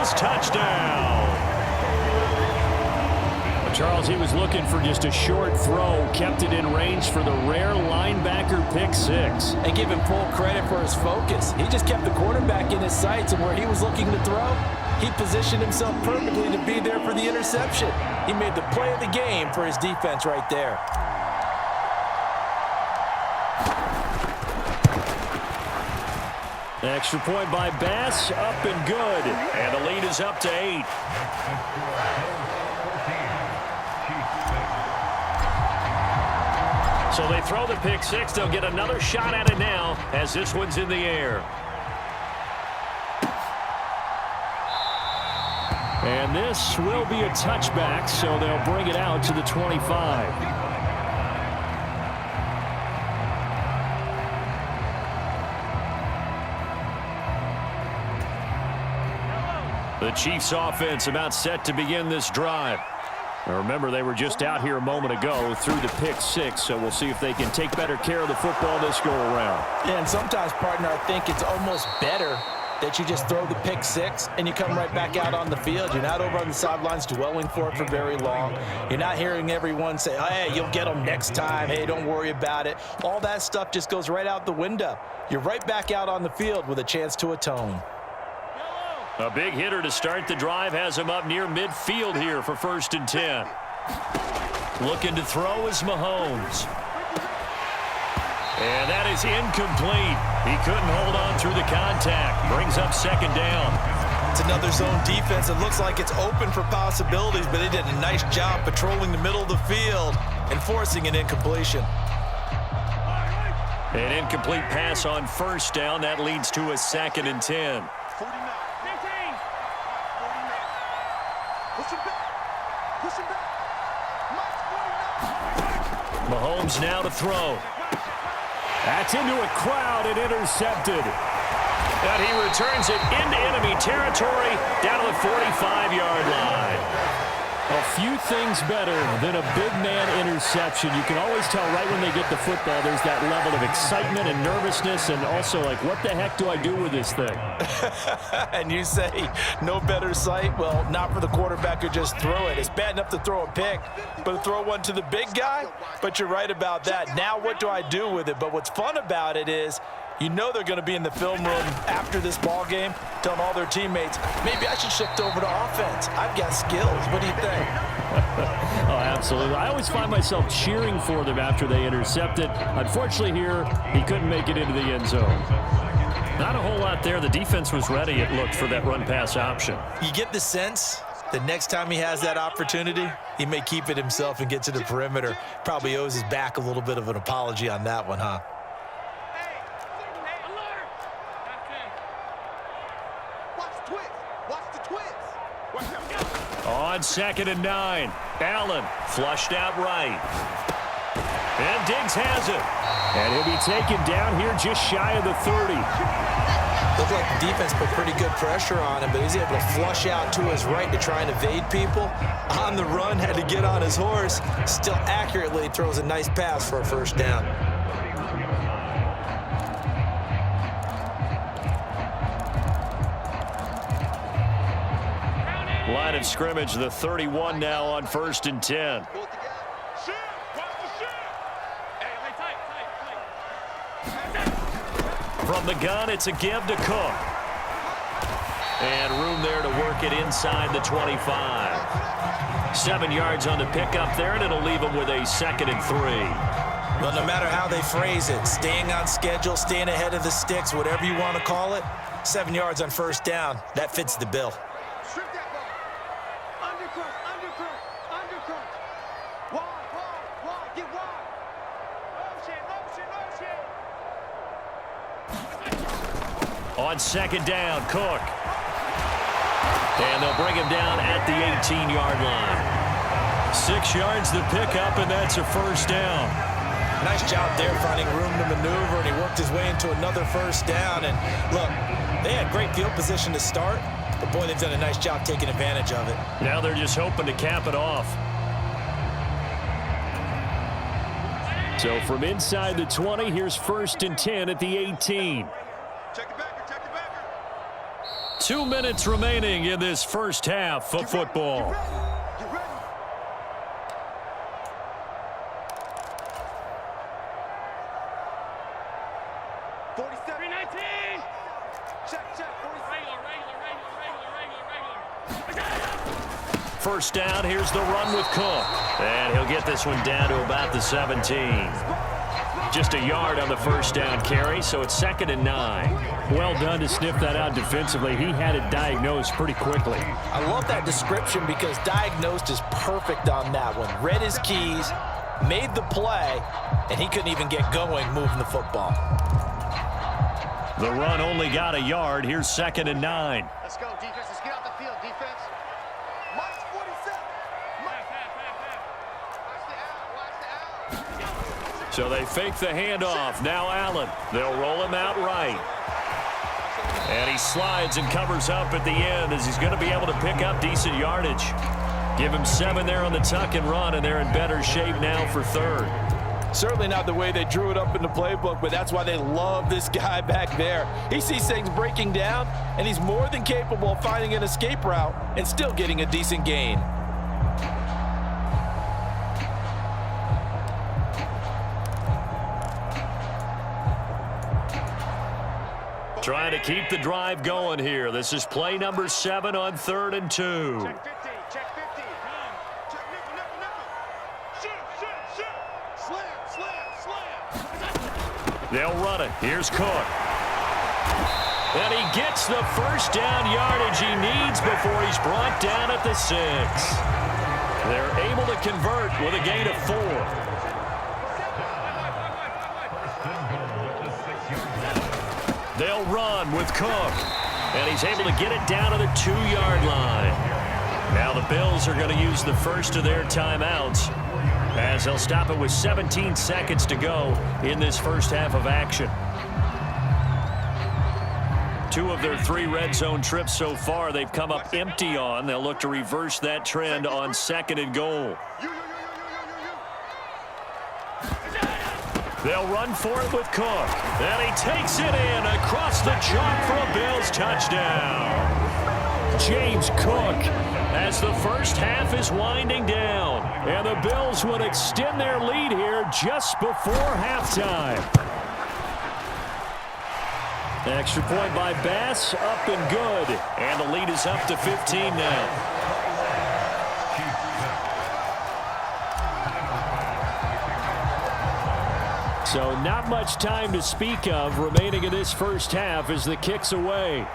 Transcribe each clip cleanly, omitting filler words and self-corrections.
Pass touchdown. Charles, he was looking for just a short throw, kept it in range for the rare linebacker pick six. And give him full credit for his focus. He just kept the quarterback in his sights, and where he was looking to throw, he positioned himself perfectly to be there for the interception. He made the play of the game for his defense right there. Extra point by Bass, up and good. And the lead is up to 8. So they throw the pick six. They'll get another shot at it now as this one's in the air. And this will be a touchback, so they'll bring it out to the 25. The Chiefs offense about set to begin this drive. Now remember, they were just out here a moment ago through the pick six, so we'll see if they can take better care of the football this go around. Yeah, and sometimes, partner, I think it's almost better that you just throw the pick six and you come right back out on the field. You're not over on the sidelines dwelling for it for very long. You're not hearing everyone say, hey, you'll get them next time. Hey, don't worry about it. All that stuff just goes right out the window. You're right back out on the field with a chance to atone. A big hitter to start the drive has him up near midfield here for 1st and 10. Looking to throw is Mahomes. And that is incomplete. He couldn't hold on through the contact. Brings up 2nd down. It's another zone defense. It looks like it's open for possibilities, but they did a nice job patrolling the middle of the field and forcing an incompletion. An incomplete pass on 1st down. That leads to a 2nd and 10. Mahomes now to throw. That's into a crowd and intercepted. And he returns it into enemy territory down to the 45-yard line. A few things better than a big man interception. You can always tell right when they get the football, there's that level of excitement and nervousness, and also like, what the heck do I do with this thing? And you say, no better sight? Well, not for the quarterback who just threw it. It's bad enough to throw a pick, but to throw one to the big guy? But you're right about that. Now what do I do with it? But what's fun about it is, you know they're going to be in the film room after this ball game telling all their teammates, maybe I should shift over to offense. I've got skills. What do you think? Oh, absolutely. I always find myself cheering for them after they intercept it. Unfortunately here, he couldn't make it into the end zone. Not a whole lot there. The defense was ready, it looked, for that run-pass option. You get the sense the next time he has that opportunity, he may keep it himself and get to the perimeter. Probably owes his back a little bit of an apology on that one, huh? On 2nd and 9, Allen flushed out right. And Diggs has it. And he'll be taken down here just shy of the 30. Looked like the defense put pretty good pressure on him, but he's able to flush out to his right to try and evade people. On the run, had to get on his horse. Still accurately throws a nice pass for a 1st down. Line of scrimmage, the 31 now on 1st and 10. From the gun, it's a give to Cook. And room there to work it inside the 25. 7 yards on the pickup there, and it'll leave him with a 2nd and 3. Well, no matter how they phrase it, staying on schedule, staying ahead of the sticks, whatever you want to call it, 7 yards on 1st down, that fits the bill. On 2nd down, Cook. And they'll bring him down at the 18-yard line. 6 yards the pickup, and that's a 1st down. Nice job there finding room to maneuver, and he worked his way into another 1st down. And look, they had great field position to start, but boy, they've done a nice job taking advantage of it. Now they're just hoping to cap it off. So from inside the 20, here's 1st and 10 at the 18. 2 minutes remaining in this first half of football. First down, here's the run with Cook. And he'll get this one down to about the 17. Just a yard on the first down carry, so it's 2nd and 9. Well done to sniff that out defensively. He had it diagnosed pretty quickly. I love that description because diagnosed is perfect on that one. Read his keys, made the play, and he couldn't even get going moving the football. The run only got a yard. Here's 2nd and 9. Let's go, defense. Let's get out the field, defense. March 47. Watch the out. So they fake the handoff. Now Allen. They'll roll him out right. And he slides and covers up at the end as he's going to be able to pick up decent yardage. Give him 7 there on the tuck and run, and they're in better shape now for 3rd. Certainly not the way they drew it up in the playbook, but that's why they love this guy back there. He sees things breaking down, and he's more than capable of finding an escape route and still getting a decent gain. Trying to keep the drive going here. This is play number 7 on 3rd and 2. Check 50. Check 50. Check nickel. Shoot. Slam. They'll run it. Here's Cook. And he gets the first down yardage he needs before he's brought down at the 6. They're able to convert with a gain of 4. They'll run with Cook. And he's able to get it down to the 2-yard line. Now the Bills are going to use the first of their timeouts as they'll stop it with 17 seconds to go in this first half of action. 2 of their 3 red zone trips so far they've come up empty on. They'll look to reverse that trend on 2nd and goal. They'll run for it with Cook. And he takes it in across the chalk for a Bills touchdown. James Cook as the first half is winding down. And the Bills would extend their lead here just before halftime. Extra point by Bass, up and good. And the lead is up to 15 now. So not much time to speak of remaining in this first half as the kick's away.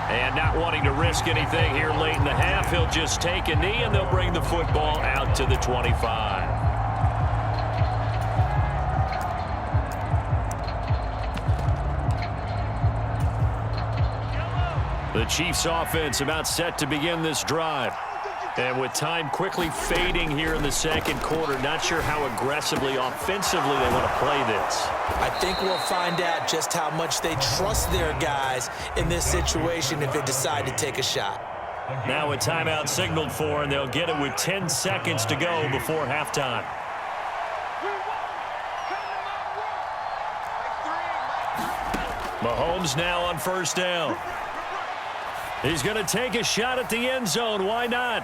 And not wanting to risk anything here late in the half, he'll just take a knee and they'll bring the football out to the 25. The Chiefs offense about set to begin this drive. And with time quickly fading here in the second quarter, not sure how aggressively, offensively they want to play this. I think we'll find out just how much they trust their guys in this situation if they decide to take a shot. Now a timeout signaled for, and they'll get it with 10 seconds to go before halftime. Mahomes now on first down. He's going to take a shot at the end zone. Why not?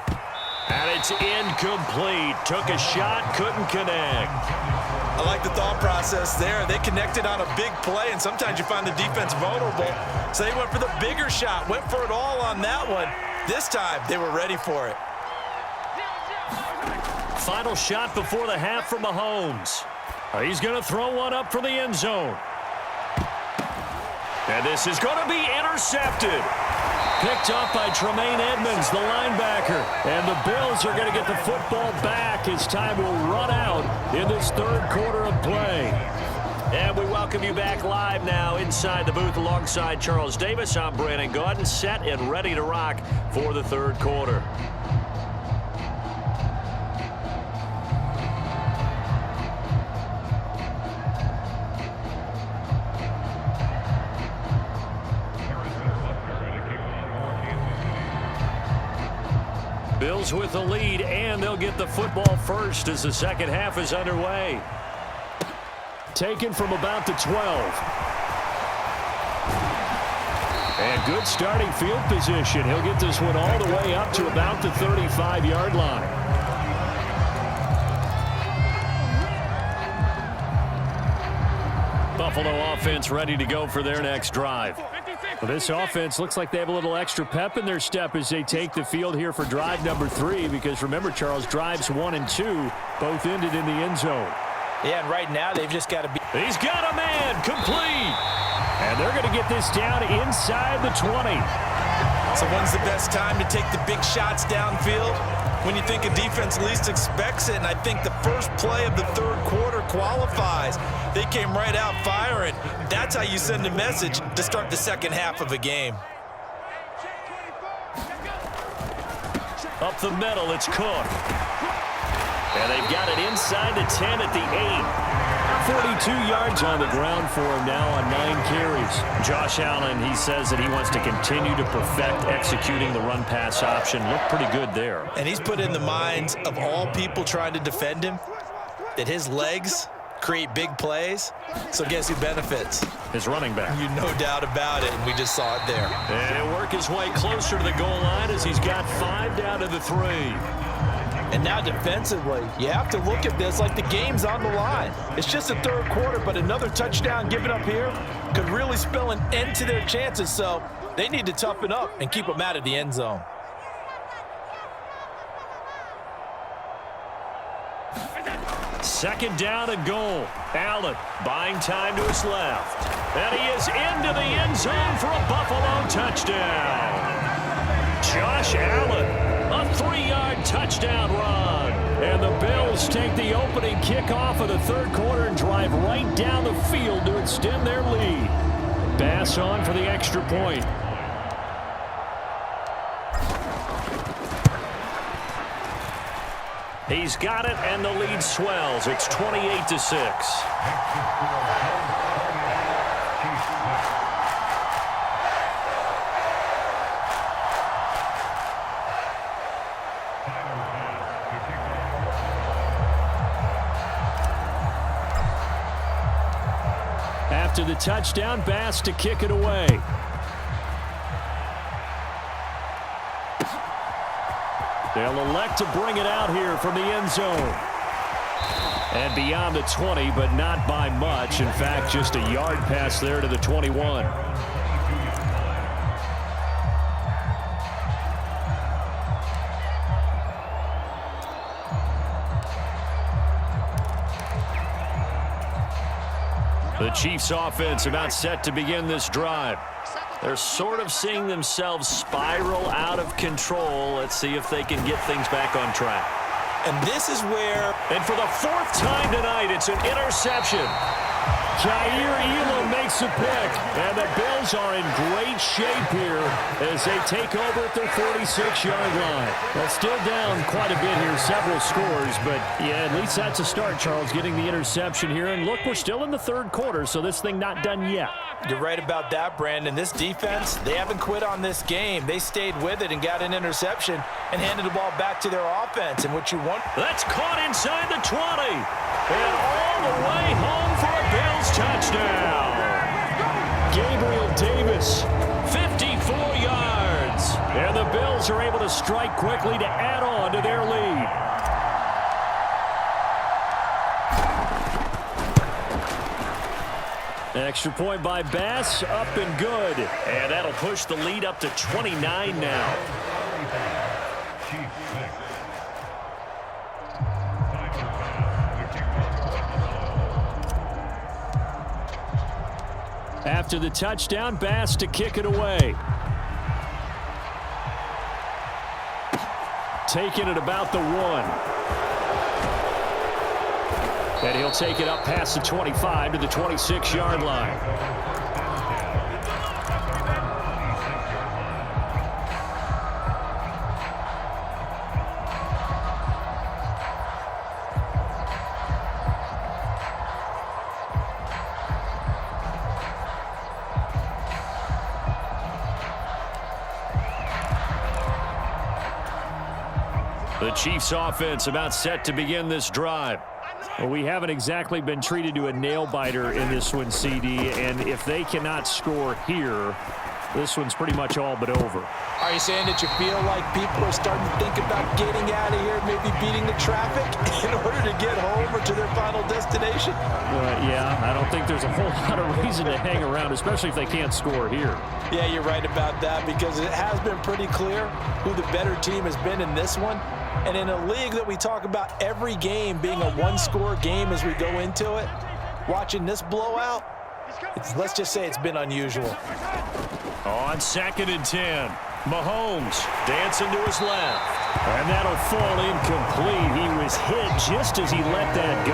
And it's incomplete. Took a shot, couldn't connect. I like the thought process there. They connected on a big play, and sometimes you find the defense vulnerable. So they went for the bigger shot, went for it all on that one. This time, they were ready for it. Final shot before the half from Mahomes. He's going to throw one up for the end zone. And this is going to be intercepted. Picked up by Tremaine Edmonds, the linebacker. And the Bills are going to get the football back as time will run out in this third quarter of play. And we welcome you back live now inside the booth alongside Charles Davis. I'm Brandon Gaudin, set and ready to rock for the third quarter. Bills with the lead, and they'll get the football first as the second half is underway. Taken from about the 12. And good starting field position. He'll get this one all the way up to about the 35-yard line. Buffalo offense ready to go for their next drive. Well, this offense looks like they have a little extra pep in their step as they take the field here for drive number 3, because remember, Charles, drives 1 and 2 both ended in the end zone. Yeah, and right now they've just got to be... He's got a man, complete. And they're going to get this down inside the 20. So when's the best time to take the big shots downfield? When you think a defense least expects it, and I think the first play of the third quarter qualifies. They came right out firing. That's how you send a message to start the second half of a game. Up the middle, it's Cook. And they've got it inside the 10 at the 8. 42 yards on the ground for him now on 9 carries. Josh Allen, he says that he wants to continue to perfect executing the run-pass option. Looked pretty good there. And he's put in the minds of all people trying to defend him that his legs create big plays. So guess who benefits? His running back. You no doubt about it, and we just saw it there. And he'll work his way closer to the goal line as he's got 5 down to the 3. And now defensively, you have to look at this like the game's on the line. It's just the third quarter, but another touchdown given up here could really spell an end to their chances. So they need to toughen up and keep them out of the end zone. Second down and goal. Allen buying time to his left. And he is into the end zone for a Buffalo touchdown. Josh Allen. A 3-yard touchdown run. And the Bills take the opening kickoff of the third quarter and drive right down the field to extend their lead. Bass on for the extra point. He's got it, and the lead swells. It's 28-6. After the touchdown, Bass to kick it away. They'll elect to bring it out here from the end zone. And beyond the 20, but not by much. In fact, just a yard pass there to the 21. The Chiefs offense about set to begin this drive. They're sort of seeing themselves spiral out of control. Let's see if they can get things back on track. And this is where... And for the 4th time tonight, it's an interception. Jair Elam makes a pick. And the Bills are in great shape here as they take over at their 46-yard line. Well, still down quite a bit here, several scores. But, yeah, at least that's a start, Charles, getting the interception here. And, look, we're still in the third quarter, so this thing not done yet. You're right about that, Brandon. This defense, they haven't quit on this game. They stayed with it and got an interception and handed the ball back to their offense. And what you want... That's caught inside the 20. And all the way home for a Bills touchdown. Gabriel Davis, 54 yards. And the Bills are able to strike quickly to add on to their lead. Extra point by Bass, up and good. And that'll push the lead up to 29 now. After the touchdown, Bass to kick it away. Taking it about the 1. And he'll take it up past the 25 to the 26-yard line. The Chiefs offense about set to begin this drive. Well, we haven't exactly been treated to a nail-biter in this one, CD, and if they cannot score here, This one's pretty much all but over. Are you saying that you feel like people are starting to think about getting out of here, maybe beating the traffic in order to get home or to their final destination? Yeah, I don't think there's a whole lot of reason to hang around, especially if they can't score here. Yeah, you're right about that, because it has been pretty clear who the better team has been in this one. And in a league that we talk about every game being a one-score game as we go into it, watching this blowout, let's just say it's been unusual. On 2nd and 10, Mahomes dancing to his left. And that'll fall incomplete. He was hit just as he let that go.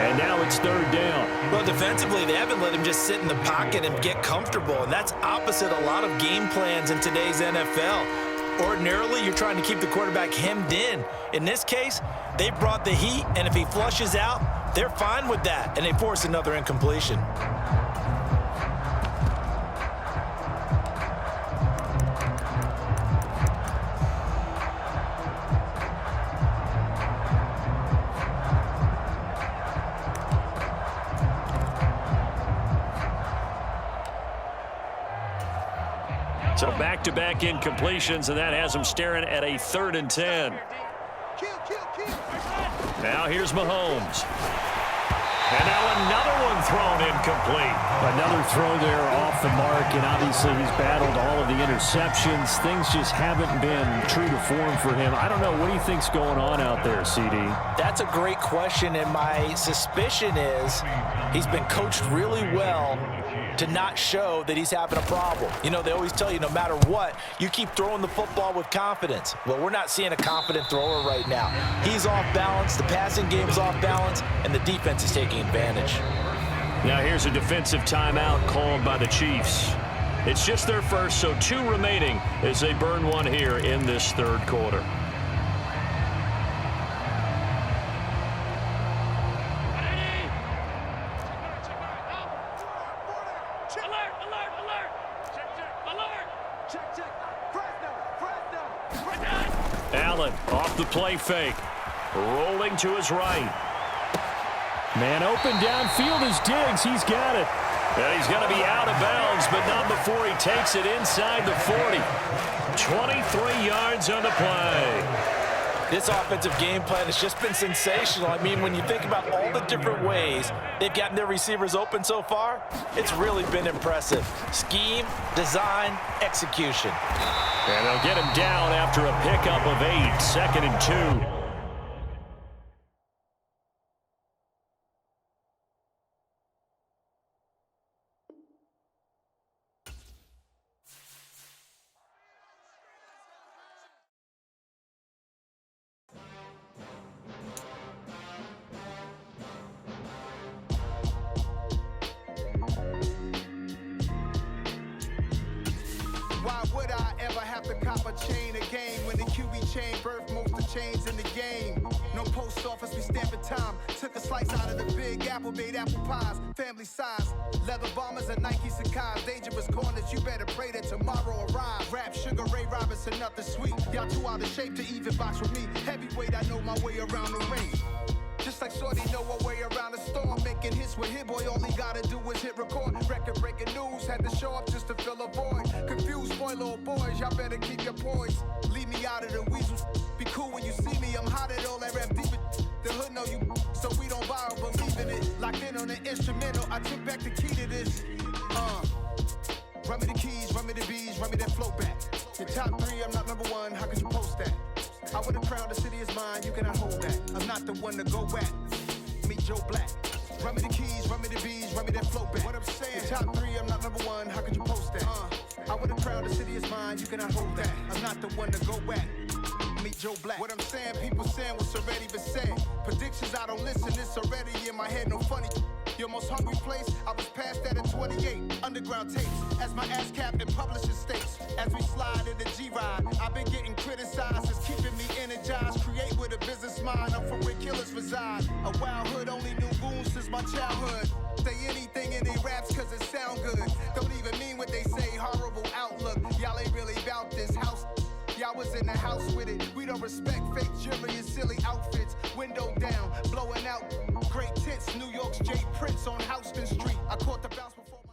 And now it's 3rd down. Well, defensively, they haven't let him just sit in the pocket and get comfortable, and that's opposite a lot of game plans in today's NFL. Ordinarily, you're trying to keep the quarterback hemmed in. In this case, they brought the heat, and if he flushes out, they're fine with that, and they force another incompletion. So back-to-back incompletions, and that has him staring at a 3rd and 10. Now here's Mahomes. And now another one thrown incomplete. Another throw there off the mark, and obviously he's battled all of the interceptions. Things just haven't been true to form for him. I don't know. What do you think's going on out there, CD? That's a great question, and my suspicion is he's been coached really well to not show that he's having a problem. You know, they always tell you no matter what, you keep throwing the football with confidence. Well, we're not seeing a confident thrower right now. He's off balance, the passing game's off balance, and the defense is taking advantage. Now here's a defensive timeout called by the Chiefs. It's just their first, so 2 remaining as they burn one here in this 3rd quarter. Allen off the play fake. Rolling to his right. Man open downfield is Diggs. He's got it. And he's going to be out of bounds, but not before he takes it inside the 40. 23 yards on the play. This offensive game plan has just been sensational. I mean, when you think about all the different ways they've gotten their receivers open so far, it's really been impressive. Scheme, design, execution. And they'll get him down after a pickup of 8, 2nd and 2. Why would I ever have to cop a chain again when the QB chain birthed most of the chains in the game? No post office, we stamping time. Took a slice out of the big apple, made apple pies, family size. Leather bombers and Nike Sacai's, dangerous corners, you better pray that tomorrow arrives. Rap, Sugar Ray Robinson, nothing sweet. Y'all too out of shape to even box with me. Heavyweight, I know my way around the ring. Just like Shorty know a way around the storm, making hits with Hit Boy, all he gotta do is hit record. Record-breaking news, had to show up just to fill a void. Confused, spoiler boys, y'all better keep your poise. Leave me out of the weasels, be cool when you see me, I'm hot at all that rap deep. The hood know you, so we don't borrow, believe in it. Locked in on the instrumental, I took back the key to this. Run me the keys, run me the bees, run me that flow back. Your top 3, I'm not number 1, how could you post that? I would have crowned the city is mine, you cannot hold that. I'm not the one to go at. Meet Joe Black. Run me the keys, run me the bees, run me that flow back. What I'm saying, your top 3, I'm not number 1, how could you post that? I would have crowned the city is mine, you cannot hold that. I'm not the one to go at. Meet Joe Black. What I'm saying, people saying what's already been said. Predictions, I don't listen, it's already in my head, no funny. Your most hungry place, I was past that at 28. Underground tapes, as my ass cap in publishing states. As we slide in the G-Ride, I've been getting criticized. It's keeping me energized. Create with a business mind, I'm from where killers reside. A wild hood, only knew goons since my childhood. Say anything in they raps cause it sound good. Don't even mean what they say, horrible outlook. Y'all ain't really about this house. Y'all was in the house with it. We don't respect fake jewelry and silly outfits. Window down, blowing out great tents. New York's J. Prince on Houston Street. I caught the bounce before my...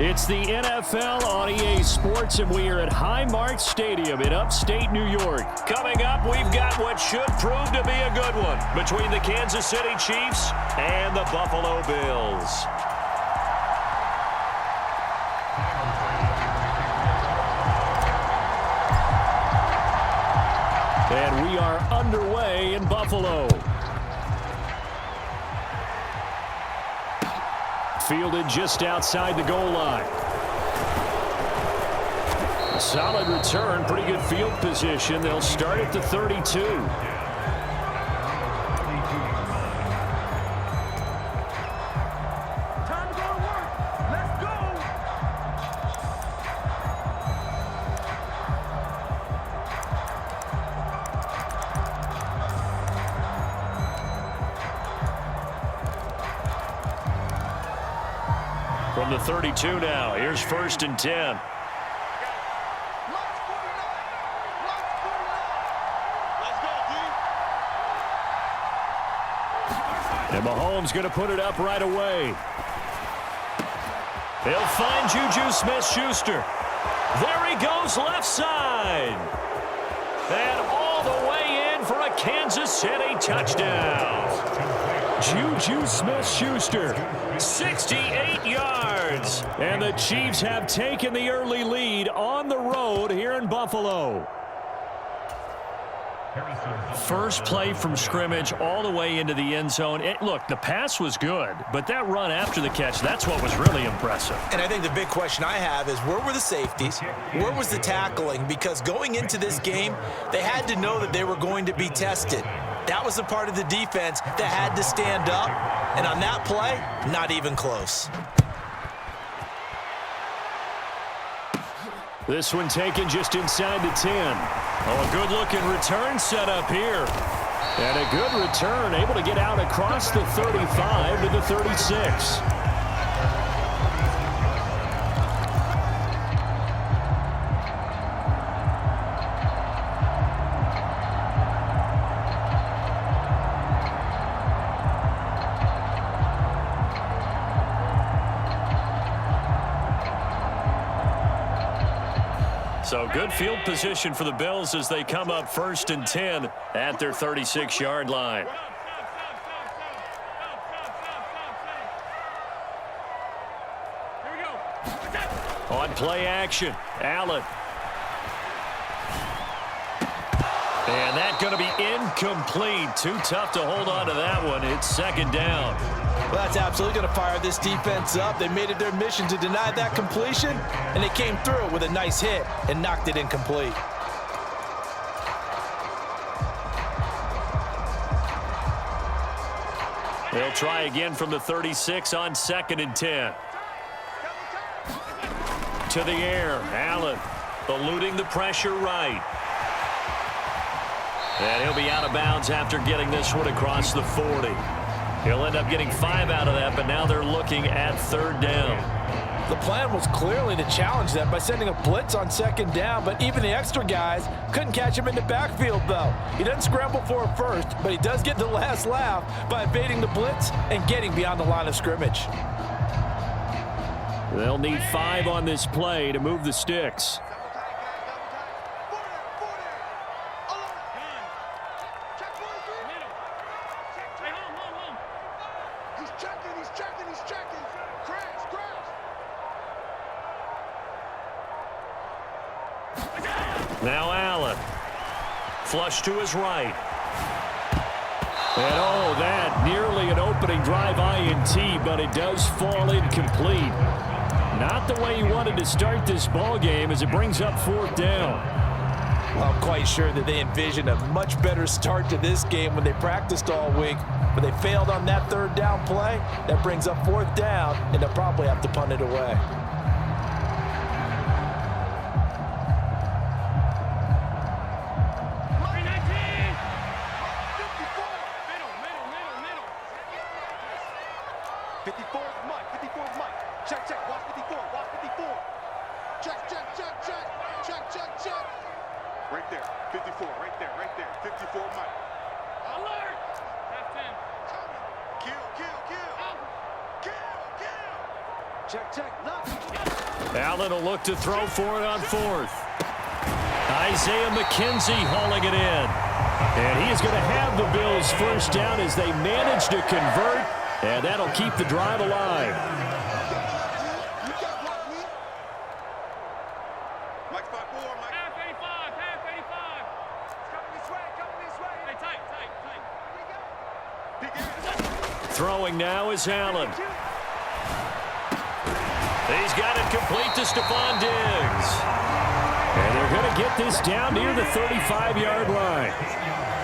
It's the NFL on EA Sports, and we are at Highmark Stadium in upstate New York. Coming up, we've got what should prove to be a good one between the Kansas City Chiefs and the Buffalo Bills. And we are underway in Buffalo. Fielded just outside the goal line. Solid return, pretty good field position. They'll start at the 32. From the 32 now, here's 1st and 10. And Mahomes going to put it up right away. He'll find Juju Smith-Schuster. There he goes, left side. And all the way in for a Kansas City touchdown. Juju Smith-Schuster, 68 yards. And the Chiefs have taken the early lead on the road here in Buffalo. First play from scrimmage all the way into the end zone. Look, the pass was good, but that run after the catch, that's what was really impressive. And I think the big question I have is, where were the safeties? Where was the tackling? Because going into this game, they had to know that they were going to be tested. That was the part of the defense that had to stand up. And on that play, not even close. This one taken just inside the 10. Oh, a good-looking return set up here. And a good return, able to get out across the 35 to the 36. So good field position for the Bills as they come up 1st and 10 at their 36-yard line. Here we go. On play action, Allen. And that's going to be incomplete. Too tough to hold on to that one. It's 2nd down. Well, that's absolutely going to fire this defense up. They made it their mission to deny that completion, and they came through with a nice hit and knocked it incomplete. They'll try again from the 36 on 2nd and 10. To the air, Allen eluding the pressure right. And he'll be out of bounds after getting this one across the 40. He'll end up getting 5 out of that, but now they're looking at 3rd down. The plan was clearly to challenge them by sending a blitz on 2nd down, but even the extra guys couldn't catch him in the backfield, though. He doesn't scramble for it first, but he does get the last laugh by evading the blitz and getting beyond the line of scrimmage. They'll need 5 on this play to move the sticks. Now Allen. Flush to his right. And oh, that nearly an opening drive INT, but it does fall incomplete. Not the way he wanted to start this ball game as it brings up 4th down. Well, I'm quite sure that they envisioned a much better start to this game when they practiced all week, but they failed on that 3rd down play. That brings up 4th down, and they'll probably have to punt it away. Right there, 54, right there, 54, Mike. Alert! That's him. Kill. Out. Check, look. Allen will look to throw for it on fourth. Isaiah McKenzie hauling it in. And he is going to have the Bills first down as they manage to convert, and that'll keep the drive alive. Half 85, half 85. Hey, tight. Throwing now is Allen. He's got it complete to Stephon Diggs. And they're going to get this down near the 35-yard line.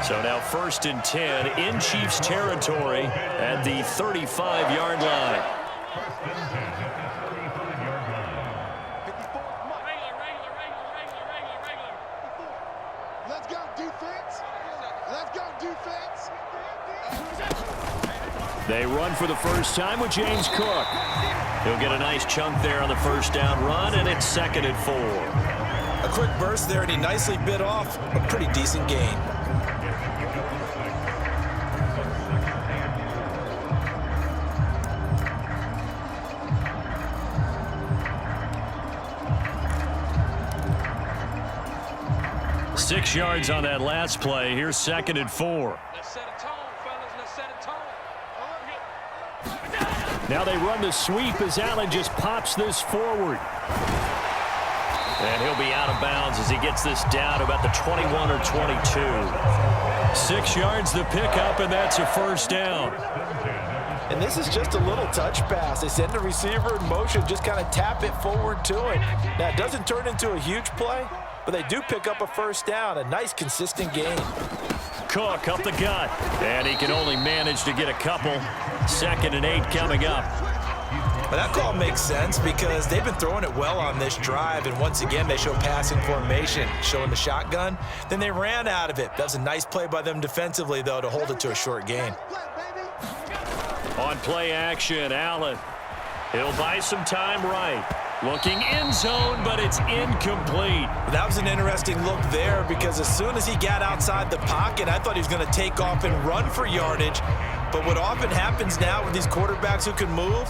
So now 1st and 10 in Chiefs territory at the 35-yard line. Regular. Let's go, defense. Let's go, defense. They run for the first time with James Cook. He'll get a nice chunk there on the first down run, and it's 2nd and 4. A quick burst there, and he nicely bit off a pretty decent gain. Six yards on that last play. Here's 2nd and 4. Let's set a tone, fellas. Let's set a tone. Now they run the sweep as Allen just pops this forward. And he'll be out of bounds as he gets this down about the 21 or 22. 6 yards the pickup, and that's a first down. And this is just a little touch pass. They send the receiver in motion, just kind of tap it forward to him. Now, it doesn't turn into a huge play, but they do pick up a first down, a nice, consistent gain. Cook up the gut, and he can only manage to get a couple. 2nd and 8 coming up. But that call makes sense because they've been throwing it well on this drive, and once again, they show passing formation, showing the shotgun. Then they ran out of it. That's a nice play by them defensively, though, to hold it to a short gain. On play action, Allen. He'll buy some time right. Looking end zone, but it's incomplete. That was an interesting look there because as soon as he got outside the pocket, I thought he was going to take off and run for yardage. But what often happens now with these quarterbacks who can move,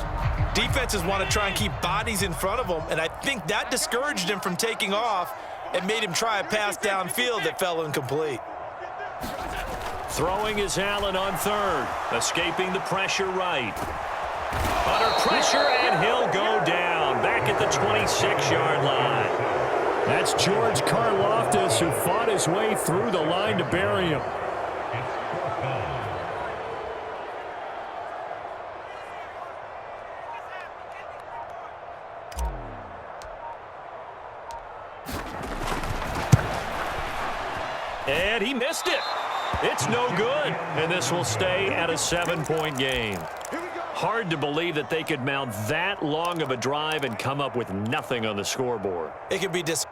defenses want to try and keep bodies in front of them, and I think that discouraged him from taking off and made him try a pass downfield that fell incomplete. Throwing is Allen on 3rd, escaping the pressure right. Under pressure, and he'll go down, back at the 26-yard line. That's George Karlaftis, who fought his way through the line to bury him. And he missed it. It's no good, and this will stay at a 7-point game. Hard to believe that they could mount that long of a drive and come up with nothing on the scoreboard. It could be disheartening,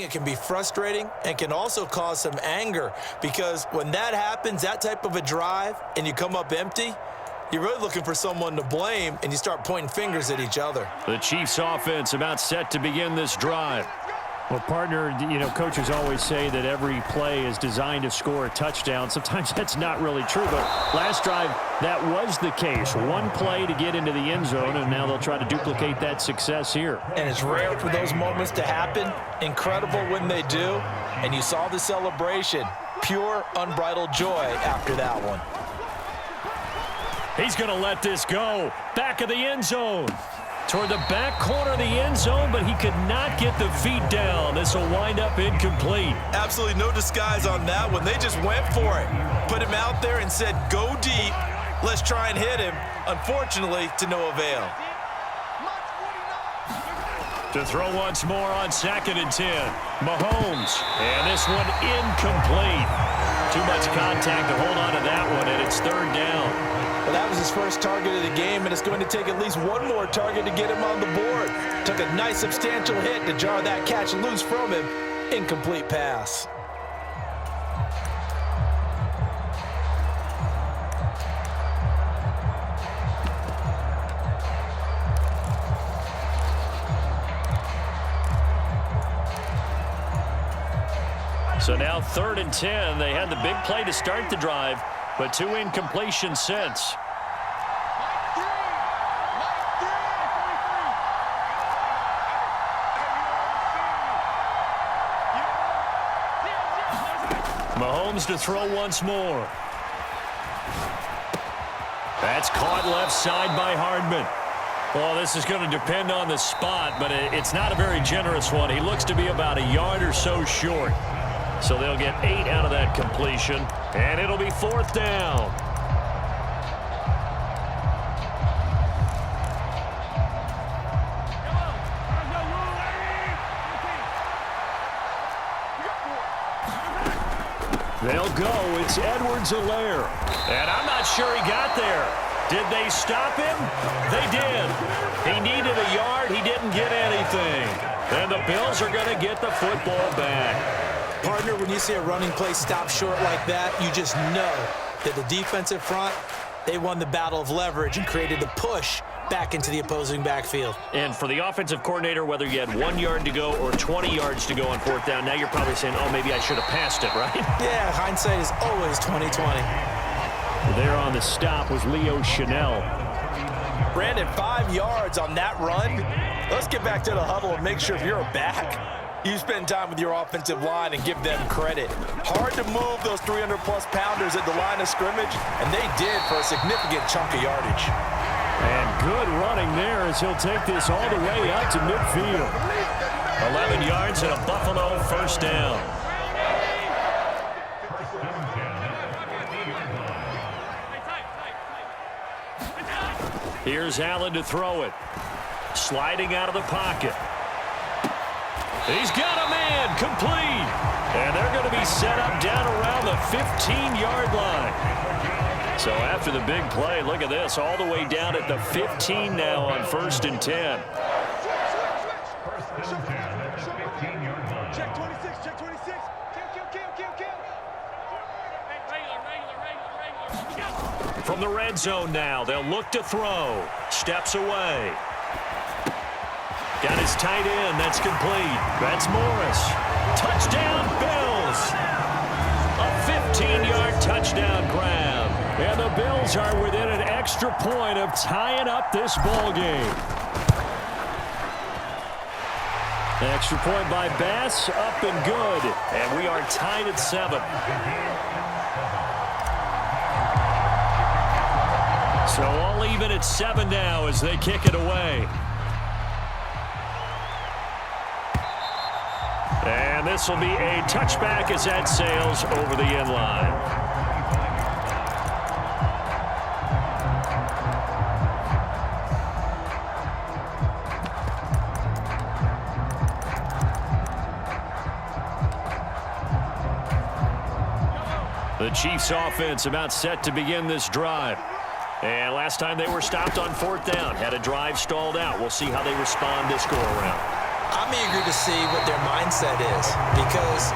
it can be frustrating, and can also cause some anger because when that happens, that type of a drive, and you come up empty, you're really looking for someone to blame, and you start pointing fingers at each other. The Chiefs offense about set to begin this drive. Well, partner, coaches always say that every play is designed to score a touchdown. Sometimes that's not really true, but last drive, that was the case. One play to get into the end zone, and now they'll try to duplicate that success here. And it's rare for those moments to happen. Incredible when they do. And you saw the celebration. Pure, unbridled joy after that one. He's going to let this go. Back of the end zone. Toward the back corner of the end zone, but he could not get the feet down. This will wind up incomplete. Absolutely no disguise on that one. They just went for it. Put him out there and said, go deep. Let's try and hit him. Unfortunately, to no avail. To throw once more on 2nd and 10. Mahomes. And this one incomplete. Too much contact to hold on to that one, and it's 3rd down. Well, that was his first target of the game, and it's going to take at least one more target to get him on the board. Took a nice substantial hit to jar that catch loose from him. Incomplete pass. So now 3rd and 10. They had the big play to start the drive, but 2 incompletions since. Mahomes to throw once more. That's caught left side by Hardman. Well, this is going to depend on the spot, but it's not a very generous one. He looks to be about a yard or so short. So they'll get 8 out of that completion, and it'll be 4th down. They'll go. It's Edwards-Helaire. And I'm not sure he got there. Did they stop him? They did. He needed a yard. He didn't get anything. And the Bills are going to get the football back. Partner, when you see a running play stop short like that, you just know that the defensive front, they won the battle of leverage and created a push back into the opposing backfield. And for the offensive coordinator, whether you had 1 yard to go or 20 yards to go on 4th down, now you're probably saying, oh, maybe I should have passed it, right? Yeah, hindsight is always 20/20. There on the stop was Leo Chanel. Brandon, 5 yards on that run. Let's get back to the huddle and make sure if you're a back, you spend time with your offensive line and give them credit. Hard to move those 300-plus pounders at the line of scrimmage, and they did for a significant chunk of yardage. And good running there as he'll take this all the way up to midfield. 11 yards and a Buffalo 1st down. Here's Allen to throw it. Sliding out of the pocket. He's got a man, complete. And they're going to be set up down around the 15-yard line. So after the big play, look at this, all the way down at the 15 now on 1st and 10. Check 26, check 26. Kill. From the red zone now, they'll look to throw. Steps away. Got his tight end. That's complete. That's Morris. Touchdown, Bills. A 15-yard touchdown grab. And the Bills are within an extra point of tying up this ball game. An extra point by Bass, up and good. And we are tied at 7. So all even at 7 now as they kick it away. And this will be a touchback as that sails over the end line. The Chiefs offense about set to begin this drive. And last time they were stopped on 4th down, had a drive stalled out. We'll see how they respond this go-around. I'm eager to see what their mindset is, because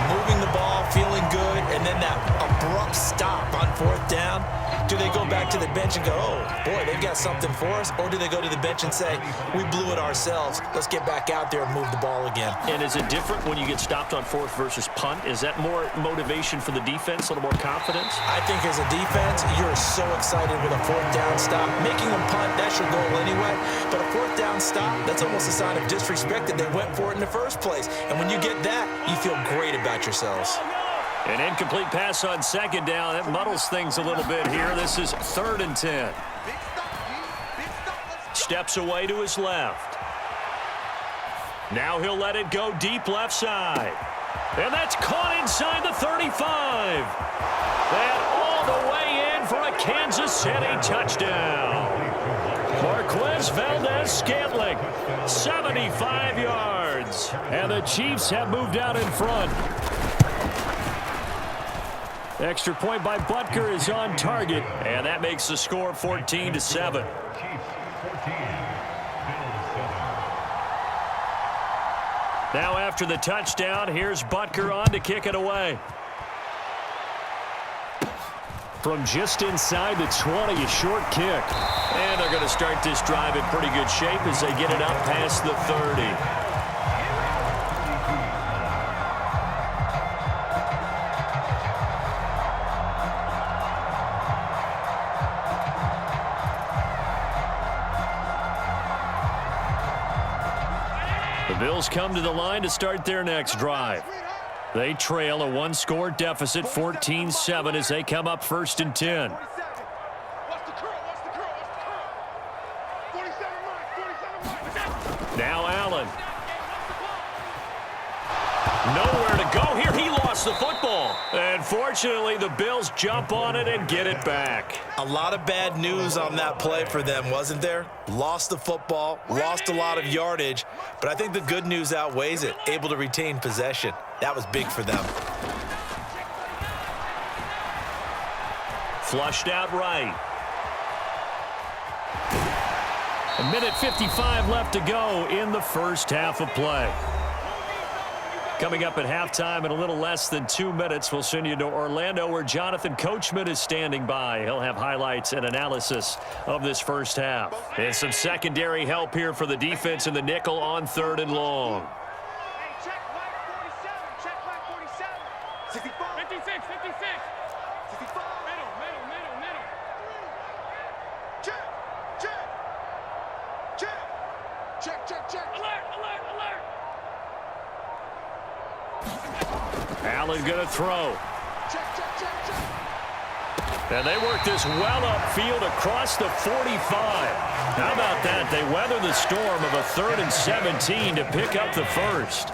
moving the ball, feeling good, and then that abrupt stop on 4th down, do they go back to the bench and go, oh, boy, they've got something for us? Or do they go to the bench and say, we blew it ourselves, let's get back out there and move the ball again? And is it different when you get stopped on 4th versus punt? Is that more motivation for the defense, a little more confidence? I think as a defense, you're so excited with a 4th down stop. Making them punt, that's your goal anyway. But a 4th down stop, that's almost a sign of disrespect that they went for it in the first place. And when you get that, you feel great about yourselves. An incomplete pass on 2nd down. That muddles things a little bit here. This is 3rd and 10. Steps away to his left. Now he'll let it go deep left side. And that's caught inside the 35. And all the way in for a Kansas City touchdown. Marquez Valdez-Scantling, 75 yards. And the Chiefs have moved out in front. Extra point by Butker is on target, and that makes the score 14-7. Now after the touchdown, here's Butker on to kick it away. From just inside the 20, a short kick. And they're going to start this drive in pretty good shape as they get it up past the 30. Bills come to the line to start their next drive. They trail a one-score deficit, 14-7, as they come up 1st and 10. Now Allen. Nowhere to go here. He lost the football. And fortunately, the Bills jump on it and get it back. A lot of bad news on that play for them, wasn't there? Lost the football, lost a lot of yardage, but I think the good news outweighs it. Able to retain possession. That was big for them. Flushed out right. A minute 55 left to go in the first half of play. Coming up at halftime in a little less than 2 minutes, we'll send you to Orlando where Jonathan Coachman is standing by. He'll have highlights and analysis of this first half. And some secondary help here for the defense in the nickel on 3rd and long. Hey, check flag 47. Check flag 47. 64. 56. 56. 65. Middle. Check. Alert. Allen going to throw. And they work this well upfield across the 45. How about that? They weather the storm of a 3rd and 17 to pick up the first.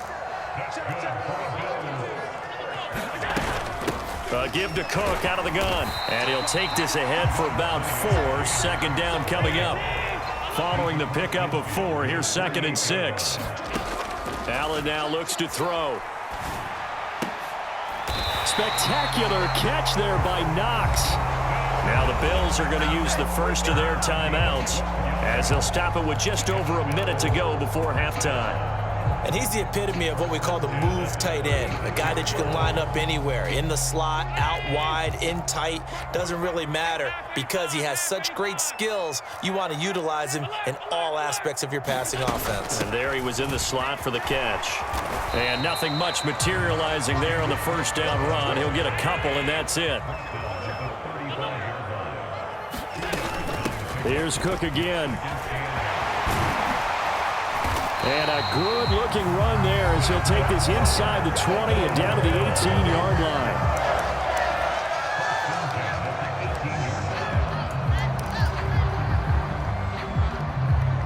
Give to Cook out of the gun. And he'll take this ahead for about 4. 2nd down coming up. Following the pickup of 4, here's 2nd and 6. Allen now looks to throw. Spectacular catch there by Knox. Now the Bills are going to use the first of their timeouts as they'll stop it with just over a minute to go before halftime. And he's the epitome of what we call the move tight end, a guy that you can line up anywhere, in the slot, out wide, in tight, doesn't really matter because he has such great skills. You want to utilize him in all aspects of your passing offense. And there he was in the slot for the catch. And nothing much materializing there on the first down run. He'll get a couple, and that's it. Here's Cook again. And a good-looking run there as he'll take this inside the 20 and down to the 18-yard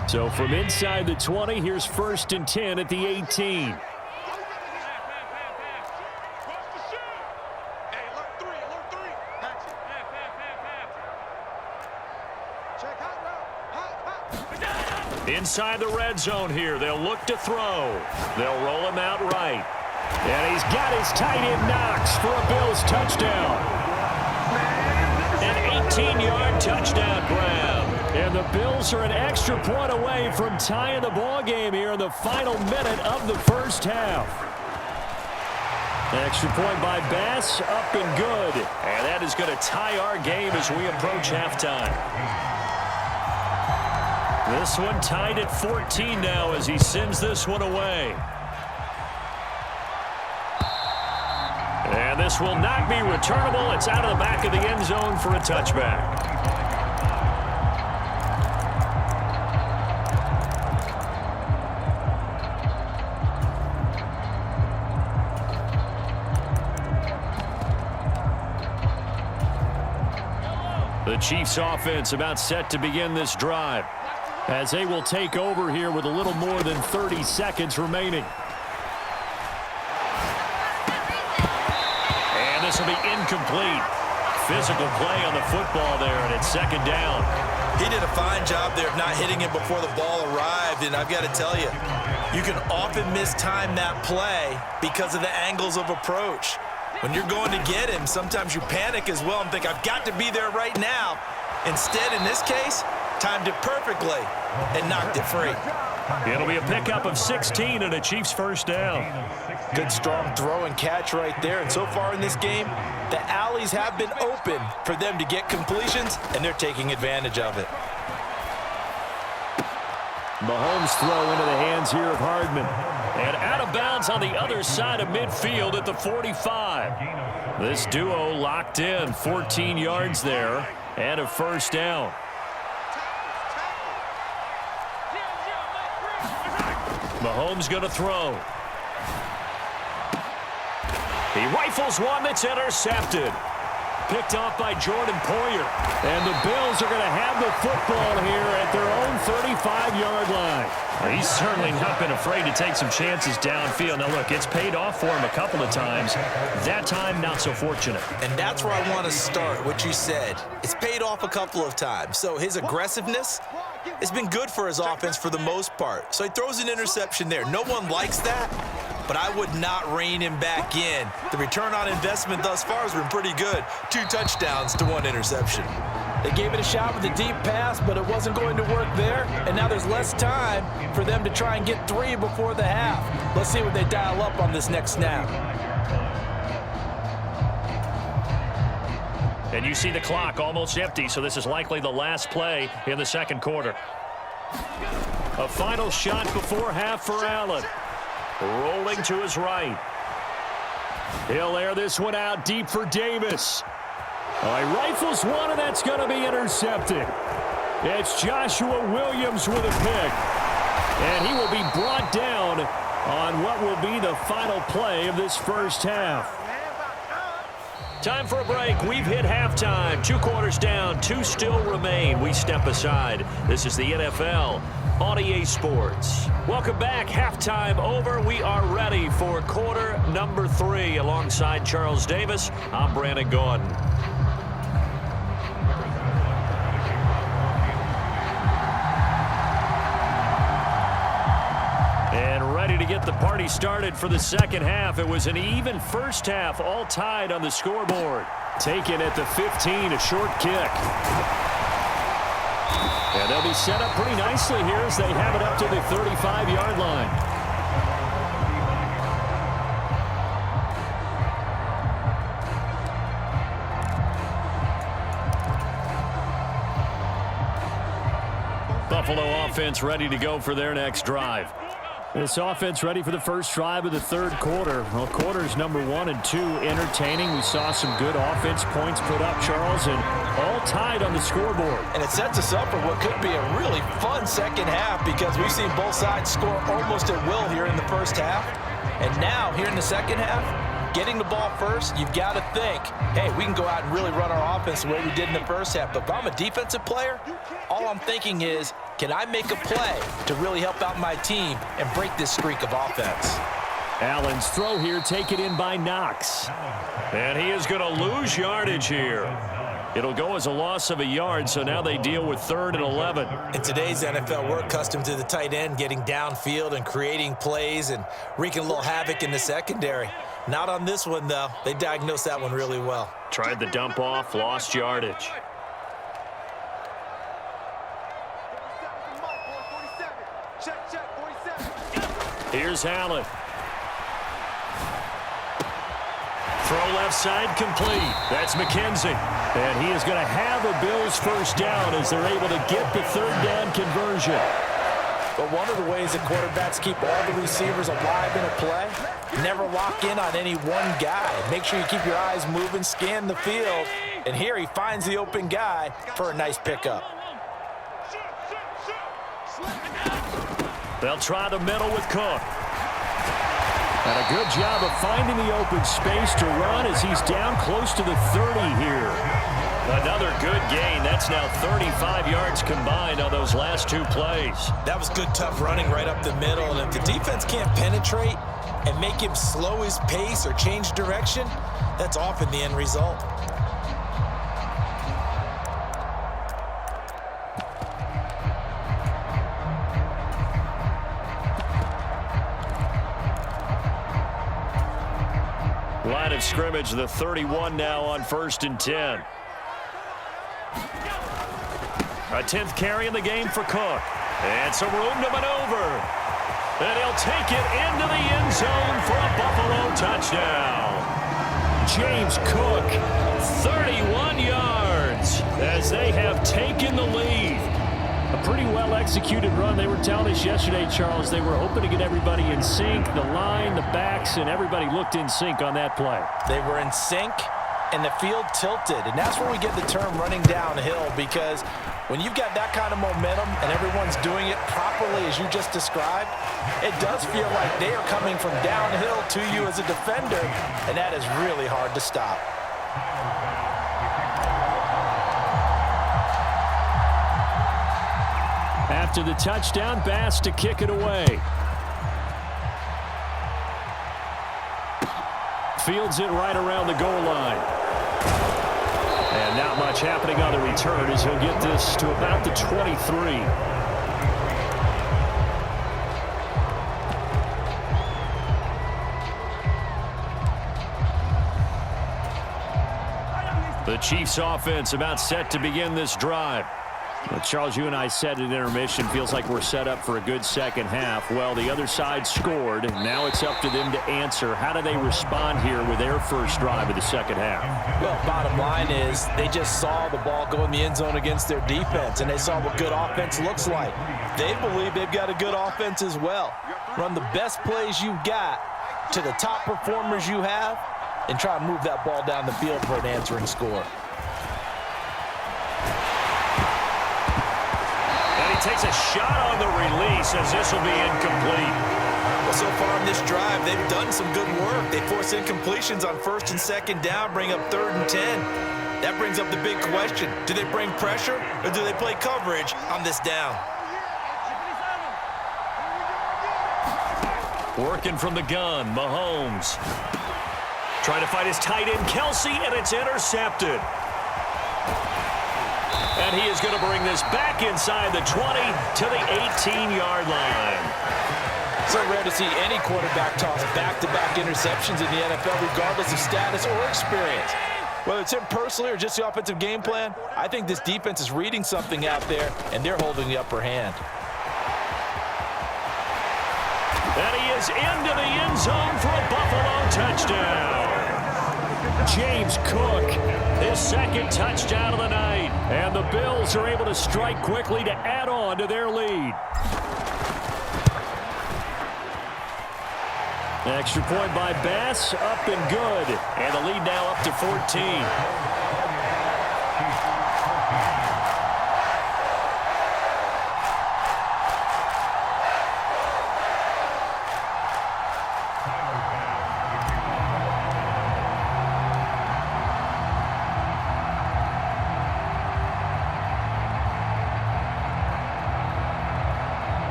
line. So from inside the 20, here's 1st and 10 at the 18. Inside the red zone here. They'll look to throw. They'll roll him out right. And he's got his tight end Knox for a Bills touchdown. An 18-yard touchdown grab. And the Bills are an extra point away from tying the ball game here in the final minute of the first half. Extra point by Bass, up and good. And that is going to tie our game as we approach halftime. This one tied at 14 now as he sends this one away. And this will not be returnable. It's out of the back of the end zone for a touchback. The Chiefs offense about set to begin this drive as they will take over here with a little more than 30 seconds remaining. And this will be incomplete. Physical play on the football there, and it's 2nd down. He did a fine job there of not hitting it before the ball arrived, and I've got to tell you, you can often mistime that play because of the angles of approach. When you're going to get him, sometimes you panic as well and think, I've got to be there right now. Instead, in this case, timed it perfectly and knocked it free. It'll be a pickup of 16 and a Chiefs first down. Good strong throw and catch right there. And so far in this game, the alleys have been open for them to get completions, and they're taking advantage of it. Mahomes throw into the hands here of Hardman. And out of bounds on the other side of midfield at the 45. This duo locked in, 14 yards there and a first down. Mahomes going to throw. He rifles one that's intercepted. Picked off by Jordan Poyer. And the Bills are going to have the football here at their own 35-yard line. He's certainly not been afraid to take some chances downfield. Now, look, it's paid off for him a couple of times. That time, not so fortunate. And that's where I want to start, what you said. It's paid off a couple of times. So his aggressiveness has been good for his offense for the most part. So he throws an interception there. No one likes that, but I would not rein him back in. The return on investment thus far has been pretty good. 2 touchdowns to 1 interception. They gave it a shot with a deep pass, but it wasn't going to work there. And now there's less time for them to try and get 3 before the half. Let's see what they dial up on this next snap. And you see the clock almost empty, so this is likely the last play in the second quarter. A final shot before half for Allen. Rolling to his right. He'll air this one out deep for Davis. He rifles one, and that's going to be intercepted. It's Joshua Williams with a pick. And he will be brought down on what will be the final play of this first half. Time for a break. We've hit halftime. 2 quarters down, 2 still remain. We step aside. This is the NFL on EA Sports. Welcome back. Halftime over. We are ready for quarter number 3. Alongside Charles Davis, I'm Brandon Gordon. And ready to get the party started for the second half. It was an even first half, all tied on the scoreboard. Taken at the 15, a short kick. And they'll be set up pretty nicely here as they have it up to the 35-yard line. Buffalo offense ready to go for their next drive. This offense ready for the first drive of the third quarter. Well, quarters number 1 and 2 entertaining. We saw some good offense points put up, Charles, and all tied on the scoreboard. And it sets us up for what could be a really fun second half because we've seen both sides score almost at will here in the first half. And now, here in the second half, getting the ball first, you've got to think, hey, we can go out and really run our offense the way we did in the first half. But if I'm a defensive player, all I'm thinking is, can I make a play to really help out my team and break this streak of offense? Allen's throw here taken in by Knox. And he is going to lose yardage here. It'll go as a loss of a yard, so now they deal with 3rd and 11. In today's NFL, we're accustomed to the tight end getting downfield and creating plays and wreaking a little havoc in the secondary. Not on this one, though. They diagnosed that one really well. Tried the dump off, lost yardage. Here's Allen. Throw left side complete. That's McKenzie. And he is going to have a Bills first down as they're able to get the 3rd down conversion. But one of the ways that quarterbacks keep all the receivers alive in a play, never lock in on any one guy. Make sure you keep your eyes moving, scan the field. And here he finds the open guy for a nice pickup. They'll try the middle with Cook. And a good job of finding the open space to run as he's down close to the 30 here. Another good gain. That's now 35 yards combined on those last 2 plays. That was good, tough running right up the middle. And if the defense can't penetrate and make him slow his pace or change direction, that's often the end result. Line of scrimmage, the 31 now on 1st and 10. A 10th carry in the game for Cook. And some room to maneuver. And he'll take it into the end zone for a Buffalo touchdown. James Cook, 31 yards as they have taken the lead. A pretty well-executed run. They were telling us yesterday, Charles, they were hoping to get everybody in sync, the line, the backs, and everybody looked in sync on that play. They were in sync, and the field tilted. And that's where we get the term running downhill, because when you've got that kind of momentum and everyone's doing it properly as you just described, it does feel like they are coming from downhill to you as a defender, and that is really hard to stop. After the touchdown, Bass to kick it away. Fields it right around the goal line. And not much happening on the return as he'll get this to about the 23. The Chiefs offense about set to begin this drive. Well, Charles, you and I said at intermission, feels like we're set up for a good second half. Well, the other side scored. Now it's up to them to answer. How do they respond here with their first drive of the second half? Well, bottom line is they just saw the ball go in the end zone against their defense, and they saw what good offense looks like. They believe they've got a good offense as well. Run the best plays you've got to the top performers you have, and try to move that ball down the field for an answering score. Takes a shot on the release as this will be incomplete. Well, so far on this drive, they've done some good work. They force incompletions on first and second down, bring up 3rd and 10. That brings up the big question. Do they bring pressure or do they play coverage on this down? Working from the gun, Mahomes. Trying to find his tight end, Kelsey, and it's intercepted. And he is going to bring this back inside the 20 to the 18-yard line. So rare to see any quarterback toss back-to-back interceptions in the NFL, regardless of status or experience. Whether it's him personally or just the offensive game plan, I think this defense is reading something out there, and they're holding the upper hand. And he is into the end zone for a Buffalo touchdown. James Cook, his second touchdown of the night. And the Bills are able to strike quickly to add on to their lead. Extra point by Bass, up and good. And the lead now up to 14.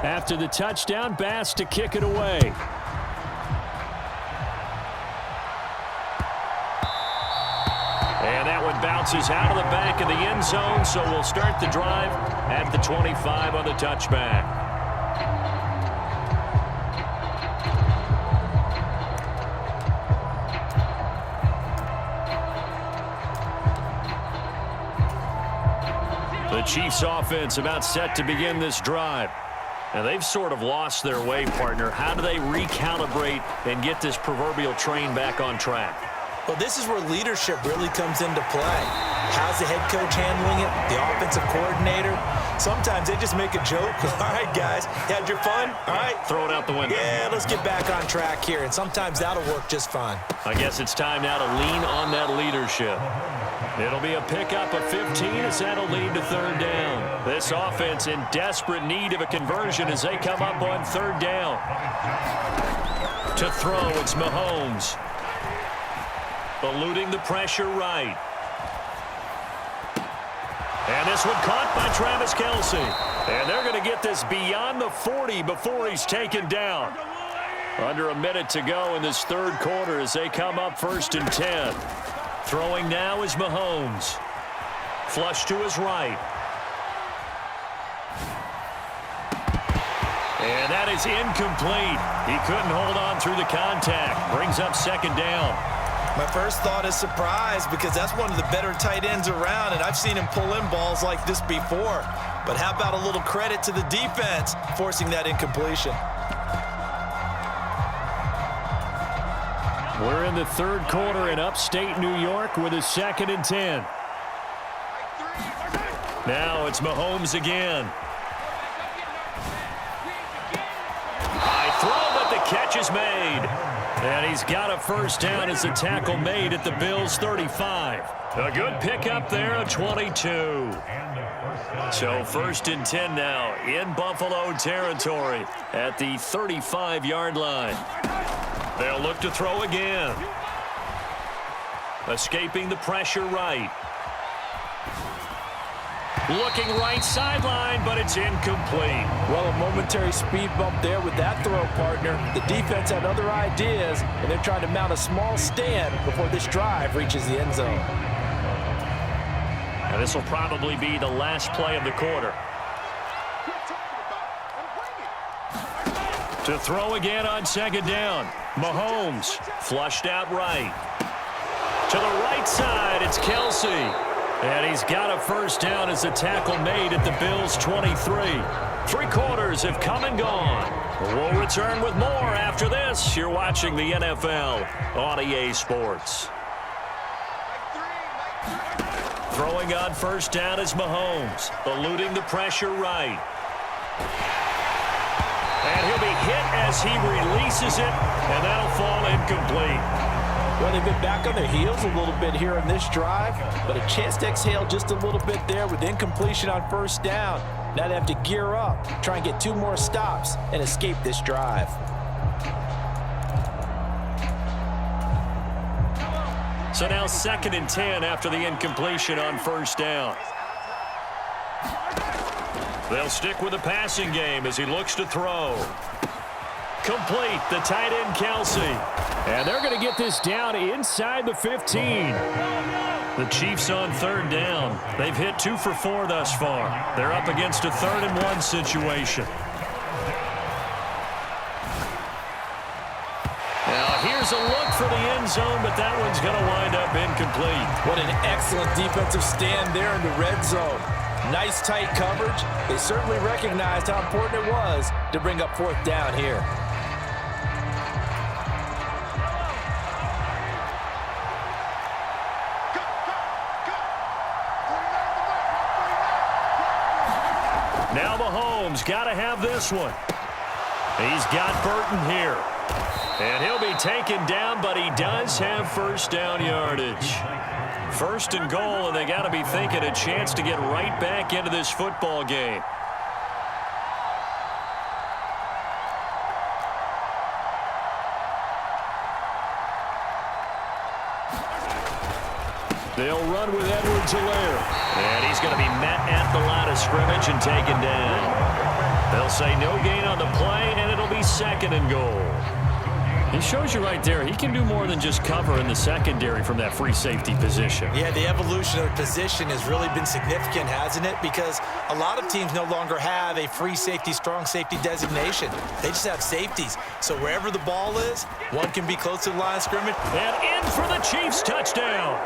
After the touchdown, Bass to kick it away. And that one bounces out of the back of the end zone, so we'll start the drive at the 25 on the touchback. The Chiefs offense about set to begin this drive. And they've sort of lost their way, partner. How do they recalibrate and get this proverbial train back on track? Well, this is where leadership really comes into play. How's the head coach handling it? The offensive coordinator? Sometimes they just make a joke. All right, guys, you had your fun? All right. Throw it out the window. Yeah, let's get back on track here. And sometimes that'll work just fine. I guess it's time now to lean on that leadership. It'll be a pickup of 15 as that'll lead to 3rd down. This offense in desperate need of a conversion as they come up on 3rd down. To throw, it's Mahomes. Eluding the pressure right. And this one caught by Travis Kelce. And they're going to get this beyond the 40 before he's taken down. Under a minute to go in this 3rd quarter as they come up 1st and 10. Throwing now is Mahomes. Flush to his right. And that is incomplete. He couldn't hold on through the contact. Brings up 2nd down. My first thought is surprise, because that's one of the better tight ends around, and I've seen him pull in balls like this before. But how about a little credit to the defense forcing that incompletion? We're in the 3rd quarter in upstate New York with a 2nd and 10. Now it's Mahomes again. High throw, but the catch is made. And he's got a first down as the tackle made at the Bills' 35. A good pickup there, a 22. So 1st and 10 now in Buffalo territory at the 35-yard line. They'll look to throw again. Escaping the pressure right. Looking right sideline, but it's incomplete. Well, a momentary speed bump there with that throw, partner. The defense had other ideas, and they're trying to mount a small stand before this drive reaches the end zone. And this will probably be the last play of the quarter. To throw again on 2nd down. Mahomes flushed out right. To the right side, it's Kelsey. And he's got a first down as the tackle made at the Bills' 23. 3 quarters have come and gone. We'll return with more after this. You're watching the NFL on EA Sports. Throwing on first down is Mahomes, eluding the pressure right. And he'll be hit as he releases it, and that'll fall incomplete. Well, they've been back on their heels a little bit here in this drive, but a chance to exhale just a little bit there with incompletion on first down. Now they have to gear up, try and get 2 more stops, and escape this drive. So now 2nd and 10 after the incompletion on first down. They'll stick with the passing game as he looks to throw. Complete, the tight end Kelsey. And they're going to get this down inside the 15. The Chiefs on 3rd down. They've hit 2 for 4 thus far. They're up against a 3rd and 1 situation. Now here's a look for the end zone, but that one's going to wind up incomplete. What an excellent defensive stand there in the red zone. Nice tight coverage. They certainly recognized how important it was to bring up 4th down here. Now Mahomes got to have this one. He's got Burton here. And he'll be taken down, but he does have first down yardage. 1st and goal, and they got to be thinking a chance to get right back into this football game. They'll run with Edwards-Helaire. And he's going to be met at the line of scrimmage and taken down. They'll say no gain on the play, and it'll be 2nd and goal. He shows you right there, he can do more than just cover in the secondary from that free safety position. Yeah, the evolution of the position has really been significant, hasn't it? Because a lot of teams no longer have a free safety, strong safety designation. They just have safeties. So wherever the ball is, one can be close to the line of scrimmage. And in for the Chiefs, touchdown.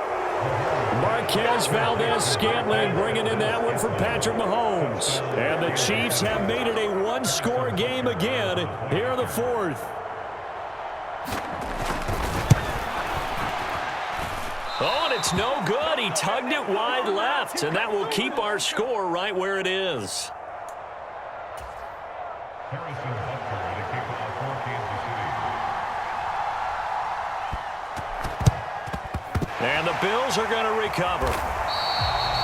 Marquez Valdez-Scantling bringing in that one for Patrick Mahomes. And the Chiefs have made it a 1-score game again here in the 4th. Oh, and it's no good. He tugged it wide left, and that will keep our score right where it is. And the Bills are going to recover.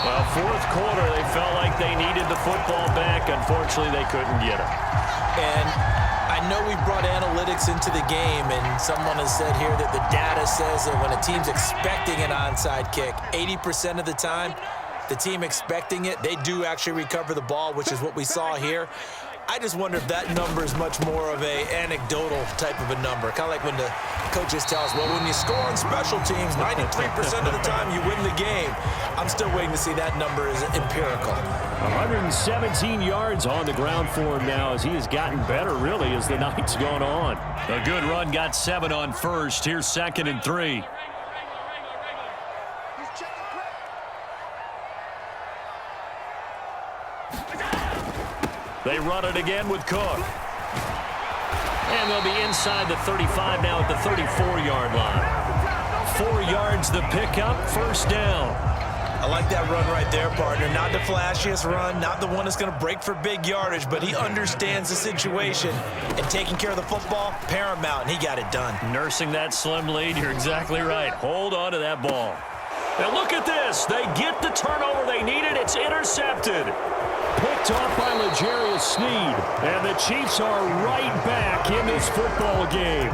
Well, 4th quarter, they felt like they needed the football back. Unfortunately, they couldn't get it. And I know we brought analytics into the game, and someone has said here that the data says that when a team's expecting an onside kick, 80% of the time, the team expecting it, they do actually recover the ball, which is what we saw here. I just wonder if that number is much more of a anecdotal type of a number. Kind of like when the coaches tell us, well, when you score on special teams, 93% of the time you win the game. I'm still waiting to see that number is empirical. 117 yards on the ground for him now as he has gotten better, really, as the night's gone on. A good run, got 7 on first. Here's 2nd and 3. They run it again with Cook. And they'll be inside the 35 now at the 34-yard line. 4 yards the pickup, first down. I like that run right there, partner. Not the flashiest run, not the one that's going to break for big yardage, but he understands the situation, and taking care of the football, paramount, and he got it done. Nursing that slim lead, you're exactly right. Hold on to that ball. Now look at this. They get the turnover they needed. It's intercepted. Picked off by L'Jarius Sneed. And the Chiefs are right back in this football game.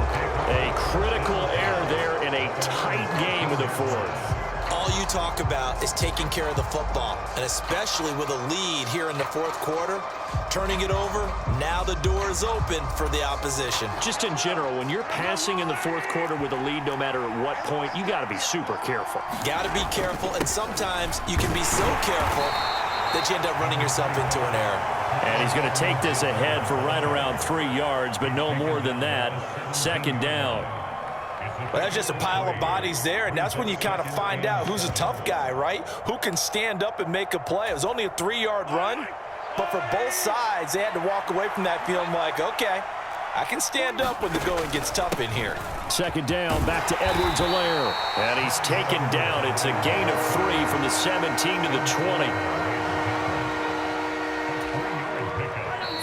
A critical error there in a tight game in the fourth. All you talk about is taking care of the football, and especially with a lead here in the fourth quarter, turning it over, now the door is open for the opposition. Just in general, when you're passing in the fourth quarter with a lead, no matter at what point, you got to be super careful. Got to be careful, and sometimes you can be so careful that you end up running yourself into an error. And he's going to take this ahead for right around 3 yards, but no more than that. Second down. Well, that's just a pile of bodies there, and that's when you kind of find out who's a tough guy, right? Who can stand up and make a play. It was only a 3-yard run, but for both sides, they had to walk away from that feeling like, okay, I can stand up when the going gets tough in here. Second down, back to Edwards-Helaire. And he's taken down. It's a gain of 3 from the 17 to the 20.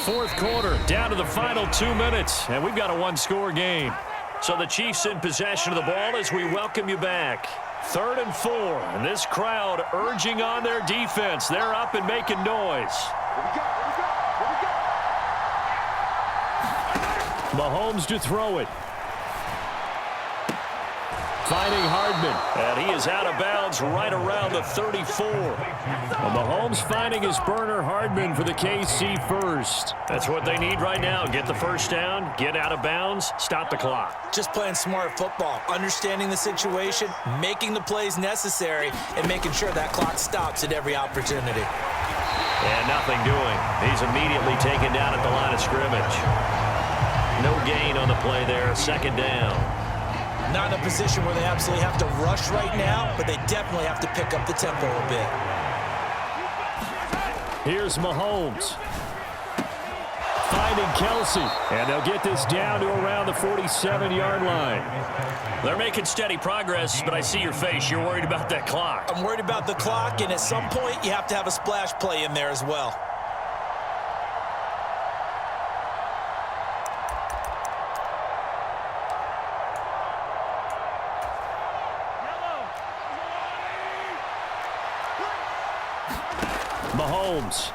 Fourth quarter, down to the final 2 minutes, and we've got a one-score game. So the Chiefs in possession of the ball as we welcome you back. 3rd and 4, and this crowd urging on their defense. They're up and making noise. Mahomes to throw it. Finding Hardman, and he is out of bounds right around the 34. Well, Mahomes finding his burner Hardman for the KC first. That's what they need right now. Get the first down, get out of bounds, stop the clock. Just playing smart football, understanding the situation, making the plays necessary, and making sure that clock stops at every opportunity. And nothing doing. He's immediately taken down at the line of scrimmage. No gain on the play there, second down. Not in a position where they absolutely have to rush right now, but they definitely have to pick up the tempo a bit. Here's Mahomes. Finding Kelsey. And they'll get this down to around the 47-yard line. They're making steady progress, but I see your face. You're worried about that clock. I'm worried about the clock, and at some point, you have to have a splash play in there as well. Mahomes.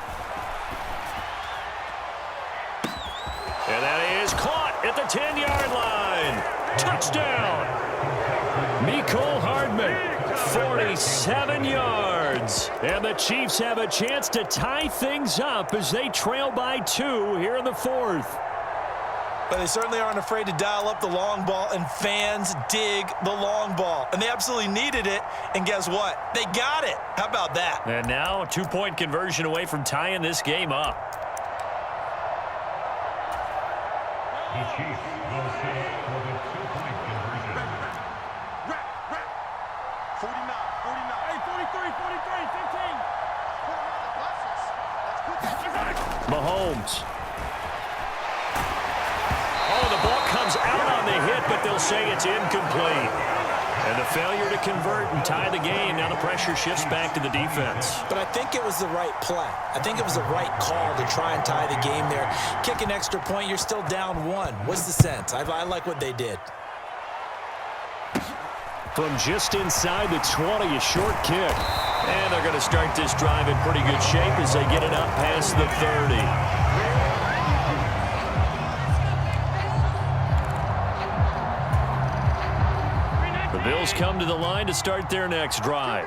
And that is caught at the 10-yard line. Touchdown. Mecole Hardman, 47 yards. And the Chiefs have a chance to tie things up as they trail by 2 here in the fourth. But they certainly aren't afraid to dial up the long ball, and fans dig the long ball. And they absolutely needed it, and guess what? They got it. How about that? And now a 2-point conversion away from tying this game up. The Chiefs will set for the 2-point conversion. 49, 49. Hey, 43, 43, 15. Mahomes. Oh, the ball comes out on the hit, but they'll say it's incomplete. And the failure to convert and tie the game, now the pressure shifts back to the defense. But I think it was the right play. I think it was the right call to try and tie the game there. Kick an extra point, you're still down 1. What's the sense? I like what they did. From just inside the 20, a short kick. And they're going to start this drive in pretty good shape as they get it up past the 30. The Bills come to the line to start their next drive.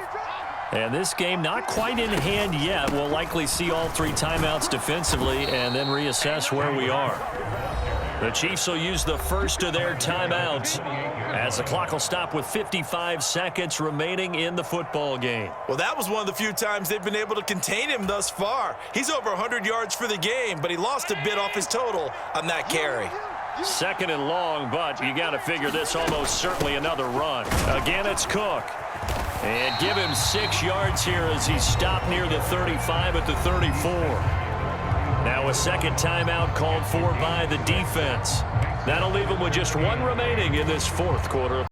And this game not quite in hand yet. We'll likely see all 3 timeouts defensively and then reassess where we are. The Chiefs will use the first of their timeouts as the clock will stop with 55 seconds remaining in the football game. Well, that was one of the few times they've been able to contain him thus far. He's over 100 yards for the game, but he lost a bit off his total on that carry. Second and long, but you got to figure this almost certainly another run. Again, it's Cook. And give him 6 yards here as he's stopped near the 35 at the 34. Now a second timeout called for by the defense. That'll leave him with just 1 remaining in this fourth quarter.